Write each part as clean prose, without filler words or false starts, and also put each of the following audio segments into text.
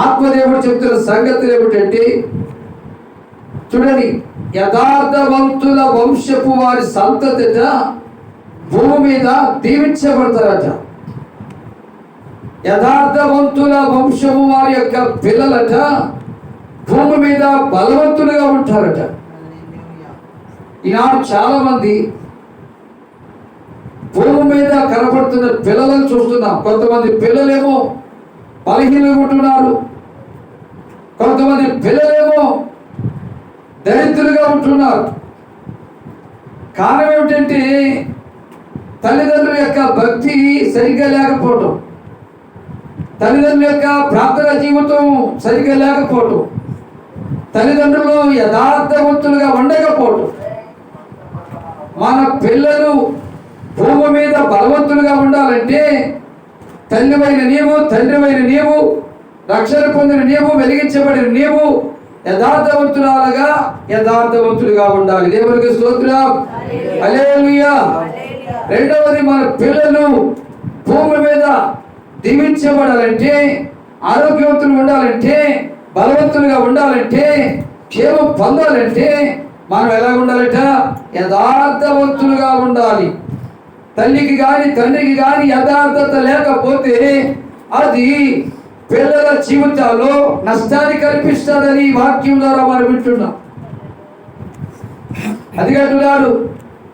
ఆత్మదేవుడు చెప్తున్న సంగతులు ఏమిటంటే, చూడండి, యథార్థవంతుల వంశపు వారి సంతతిట భూమి మీద దీవించబడతారట. యథార్థవంతుల వంశము వారి యొక్క పిల్లలట భూమి మీద బలవంతులుగా ఉంటారట. ఈనాడు చాలా మంది భూమి మీద కనపడుతున్న పిల్లలను చూస్తున్నాం. కొంతమంది పిల్లలేమో బలహీనంగా ఉంటున్నారు, కొంతమంది పిల్లలేమో దరిద్రులుగా ఉంటున్నారు. కారణం ఏమిటంటే తల్లిదండ్రుల యొక్క భక్తి సరిగ్గా లేకపోవటం, తల్లిదండ్రుల యొక్క ప్రార్థన జీవితం సరిగ్గా లేకపోవటం, తల్లిదండ్రులు యథార్థవంతులుగా ఉండకపోవటం. మన పిల్లలు భూమి మీద బలవంతులుగా ఉండాలంటే తల్లివైన నీవు, తండ్రివైన నీవు, రక్షణ పొందిన నీవు, వెలిగించబడిన నీవు యథార్థవంతులుగా ఉండాలి. దేవునికి స్తోత్రం, హల్లెలూయా. రెండవది, మన పిల్లలు భూమి మీద దీవించబడాలంటే, ఆరోగ్యవంతులు ఉండాలంటే, బలవంతులుగా ఉండాలంటే, క్షేమం పొందాలంటే మనం ఎలా ఉండాలట? యథార్థవంతులుగా ఉండాలి. తల్లికి కానీ తండ్రికి కానీ యథార్థత లేకపోతే అది పిల్లల జీవితాల్లో నష్టాన్ని కల్పిస్తుందని వాక్యం ద్వారా మనం వింటున్నాం. అది అంటున్నాడు.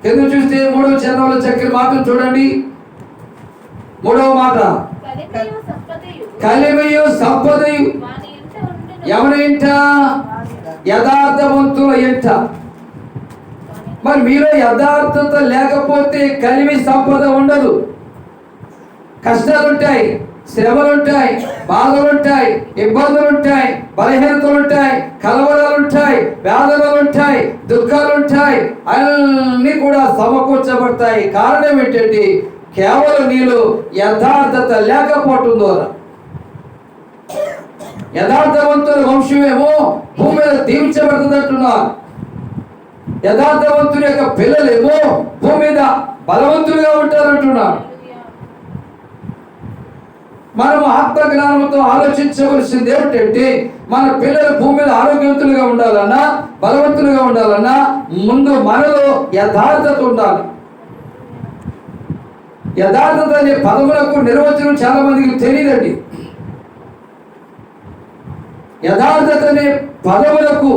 కింద చూస్తే 3వ చరణంలో చక్కని మాటలు చూడండి. 3వ మాట, కలిమియు సంపదయు ఎవరి ఇంట? యథార్థవంతుల ఇంట. మరి మీలో యథార్థత లేకపోతే కలిమి సంపద ఉండదు. కష్టాలుంటాయి, శ్రమలుంటాయి, బాధలుంటాయి, ఇబ్బందులుంటాయి, బలహీనతలుంటాయి, కలవరాలుంటాయి, వేదనలుంటాయి, దుఃఖాలుంటాయి, అన్నీ కూడా సమకూర్చబడతాయి. కారణం ఏంటంటే కేవలం నీలో యథార్థత లేకపోవటం ద్వారా. యథార్థవంతుల వంశమేమో భూమి మీద దీవించబడుతుంది అంటున్నారు. యథార్థవంతుల యొక్క పిల్లలేమో భూమి మీద బలవంతులుగా ఉంటారంటున్నారు. మనం ఆత్మజ్ఞానంతో ఆలోచించవలసింది ఏమిటంటే, మన పిల్లలు భూమి మీద ఆరోగ్యవంతులుగా ఉండాలన్నా, బలవంతులుగా ఉండాలన్నా ముందు మనలో యథార్థత ఉండాలి. యథార్థత అనే పదములకు నిర్వచనం చాలా మందికి తెలియదండి. యథార్థత అనే పదములకు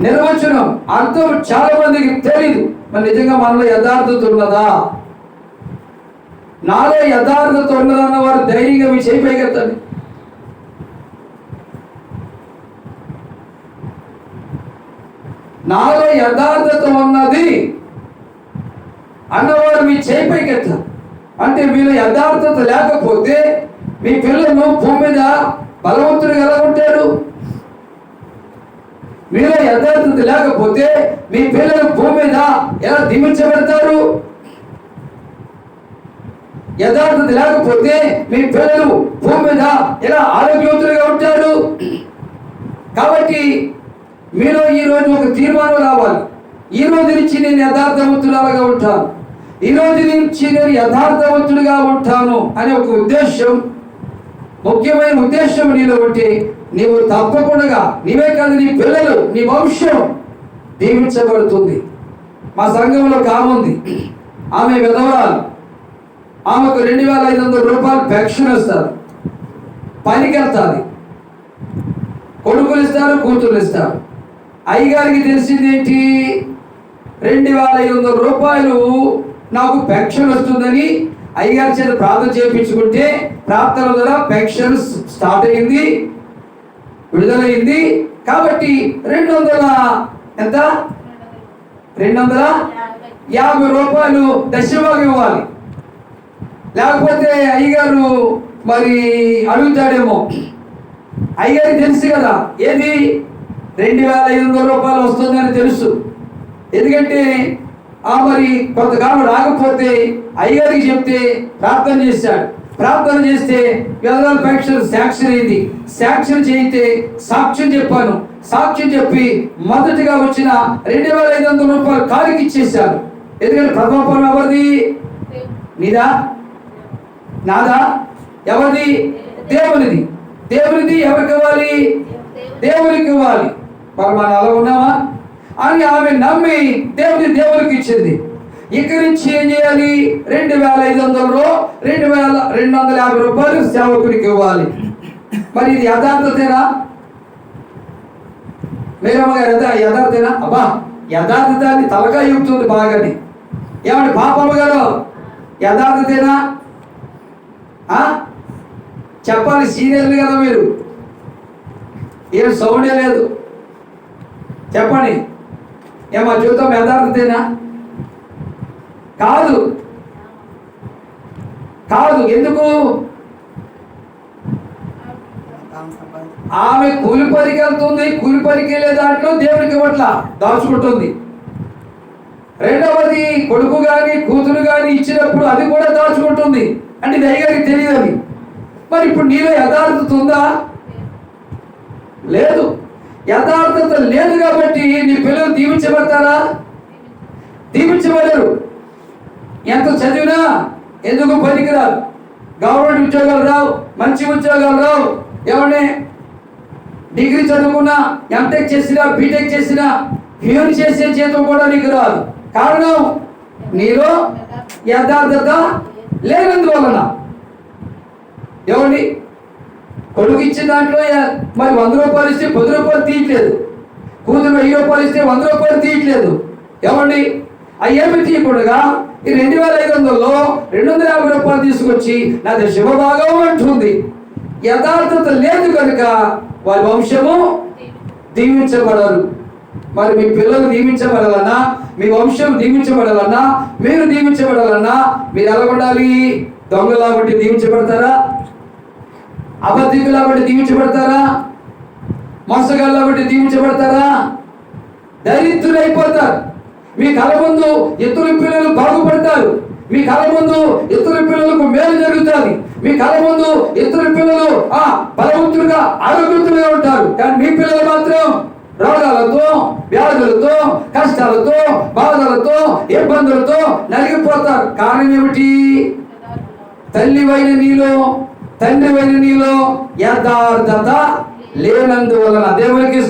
నిర్వచనం అర్థం చాలా మందికి తెలియదు. మరి నిజంగా మనలో యథార్థత ఉన్నదా? నాలో యథార్థత ఉన్నదన్న వారు ధైర్యంగా మీ చేయి పైకెత్తండి. నాలో యథార్థత ఉన్నది అన్నవారు మీ చేయి పైకెత్తారు. అంటే మీలో యథార్థత లేకపోతే మీ పిల్లలు భూమి మీద బలవంతుడు ఎలా ఉంటాడు? మీలో యథార్థత లేకపోతే మీ పిల్లలు భూమి మీద ఎలా దీవించబడతారు? యథార్థత లేకపోతే మీ పిల్లలు భూమి మీద ఎలా ఆరోగ్యవంతులుగా ఉంటారు? కాబట్టి మీలో ఈరోజు ఒక తీర్మానం రావాలి. ఈ రోజు నుంచి నేను యథార్థవంతులుగా ఉంటాను, ఈ రోజు నుంచి నేను యథార్థవంతులుగా ఉంటాను అనే ఒక ఉద్దేశం, ముఖ్యమైన ఉద్దేశం నీలో ఉంటే నీవు తప్పకుండా, నీవే కాదు నీ పిల్లలు, నీ వంశం దీవించబడుతుంది. మా సంఘంలో ఒక ఆమె ఉంది. ఆమె విధవరాలు. ఆమెకు 2500 రూపాయలు పెన్షన్ ఇస్తారు. పనికి వెళ్తాది. కొడుకులు ఇస్తారు, కూతురు ఇస్తారు. అయ్యగారికి తెలిసింది ఏంటి? 2500 రూపాయలు నాకు పెన్షన్ వస్తుందని అయ్యగారి చేత ప్రార్థన చేయించుకుంటే ప్రార్థన ద్వారా పెన్షన్ స్టార్ట్ అయింది, విడుదలైంది. కాబట్టి 250 రూపాయలు దశభాగం ఇవ్వాలి. లేకపోతే అయ్యగారు మరి అడుగుతాడేమో. అయ్యగారికి తెలుసు కదా, ఏది 2500 రూపాయలు వస్తుందని తెలుసు. ఎందుకంటే మరి కొంతకాలం రాకపోతే అయ్యగారికి చెప్తే ప్రార్థన చేశాడు. ప్రార్థన చేస్తే విధవరాల పెన్షన్ శాంక్షన్ అయింది. శాంక్షన్ చేయితే సాక్ష్యం చెప్పాను. సాక్ష్యం చెప్పి మొదటిగా వచ్చిన 2500 రూపాయలు కాలికి ఇచ్చేశారు. ఎందుకంటే ప్రథమ ఫలం ఎవరిది? నీదా? నాదా? ఎవరిది? దేవునిది. దేవునిది ఎవరికి ఇవ్వాలి? దేవునికి ఇవ్వాలి. మరి మనం అలా ఉన్నామా అని ఆమె నమ్మి దేవునికి ఇచ్చింది. ఇక్కడి నుంచి ఏం చేయాలి? 2,500 2,250 రూపాయలు సేవకునికి ఇవ్వాలి. మరి ఇది యథార్థతేనా? మేరమ్మ గారు యథార్థతేనా? అబ్బా యథార్థతాన్ని తలగా ఇవ్వుతుంది బాగాని. ఏమండి పాపమ్మ గారు యథార్థతేనా? చెప్పాలి, సీనియర్లు కదా మీరు, ఏం సౌండే లేదు, చెప్పండి. ఏమా జీవితం యథార్థతేనా? కాదు కాదు. ఎందుకు? ఆమె కూలి పనికి వెళ్తుంది, కూలి పనికి వెళ్ళే దాంట్లో దేవునికి ఇవ్వట్ల దాచుకుంటుంది. రెండవది కొడుకు కానీ కూతురు కానీ ఇచ్చినప్పుడు అది కూడా దాచుకుంటుంది. అంటే ఇది అయ్యగారికి తెలియదు అది. మరి ఇప్పుడు నీలో యథార్థత ఉందా? లేదు. యథార్థత లేదు కాబట్టి నీ పిల్లలు దీవించబడతారా? దీవించబడరు. ఎంత చదివినా ఎందుకు పనికిరాదు. గవర్నమెంట్ ఉద్యోగాలు రావు, మంచి ఉద్యోగాలు రావు. ఏమంటే డిగ్రీ చదువుకున్నా, ఎంటెక్ చేసినా, బీటెక్ చేసినా, ప్యూర్ చేసే జీతం కూడా నీకు రాదు. కారణం నీలో యథార్థత లేనందువలన. ఏమండి కొడుకు ఇచ్చిన దాంట్లో మరి 100 రూపాయలు ఇస్తే 10 రూపాయలు తీయట్లేదు, కూతురు 1000 రూపాయలు ఇస్తే 100 రూపాయలు తీయట్లేదు. ఏమండి అయ్యేమి తీయకుండా ఈ 2,500లో 250 రూపాయలు తీసుకొచ్చి నాది శుభభాగం అంటుంది. యథార్థత లేదు కనుక వారి వంశము దీవించబడరు. మరి మీ పిల్లలు దీవించబడాలన్నా, మీ వంశం దీవించబడాలన్నా, మీరు దీవించబడాలన్నా మీరు ఎలా ఉండాలి? దొంగలా బట్టి దీవించబడతారా? అబద్ధికులా బట్టి దీవించబడతారా? మోసగాళ్ళ బట్టి దీవించబడతారా? దరిద్రులైపోతారు. మీ కళ ముందు ఇతరుల పిల్లలు బాగుపడతారు. మీ కళ ముందు ఇతరుల పిల్లలకు మేలు జరుగుతుంది. మీ కళ ముందు ఇతరుల పిల్లలు బలవంతులుగా ఆరోగ్యవంతులుగా ఉంటారు. కానీ మీ పిల్లలు మాత్రం రోగాలతో, వ్యాధులతో, కష్టాలతో, బాధలతో, ఇబ్బందులతో నలిగిపోతారు. కారణం ఏమిటి? తల్లివైన నీలో, తండ్రివైన నీలో యథార్థత లేనందువలన. దేవునికి